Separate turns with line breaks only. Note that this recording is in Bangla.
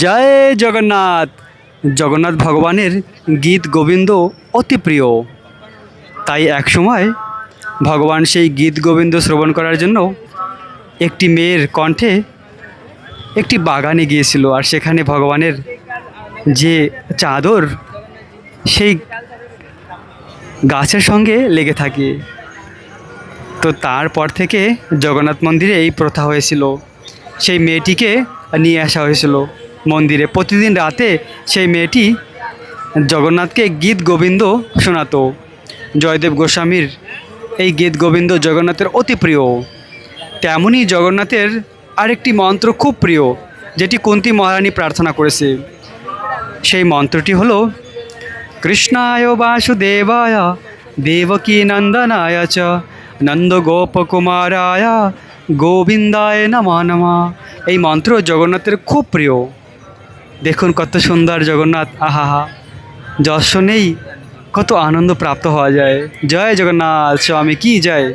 জয় জগন্নাথ। জগন্নাথ ভগবানের গীত গোবিন্দ অতি প্রিয়, তাই একসময় ভগবান সেই গীত গোবিন্দ শ্রবণ করার জন্য একটি মেয়ের কণ্ঠে একটি বাগানে গিয়েছিল। আর সেখানে ভগবানের যে চাদর সেই গাছের সঙ্গে লেগে থাকে। তো তারপর থেকে জগন্নাথ মন্দিরে এই প্রথা হয়েছিল, সেই মেয়েটিকে নিয়ে আসা হয়েছিল মন্দিরে। প্রতিদিন রাতে সেই মেয়েটি জগন্নাথকে গীত গোবিন্দ শোনাতো। জয়দেব গোস্বামীর এই গীত গোবিন্দ জগন্নাথের অতি প্রিয়। তেমনই জগন্নাথের আরেকটি মন্ত্র খুব প্রিয়, যেটি কুন্তী মহারানী প্রার্থনা করেছে। সেই মন্ত্রটি হলো কৃষ্ণায় বাসুদেবায় দেবকী নন্দনায় চ নন্দগোপকুমারায় গোবিন্দায় নমঃ নমঃ। এই মন্ত্র জগন্নাথের খুব প্রিয়। দেখুন কত সুন্দর জগন্নাথ, আহা যশ শুনেই কত আনন্দ প্রাপ্ত হওয়া যায়। জয় জগন্নাথ স্বামী কি জয়।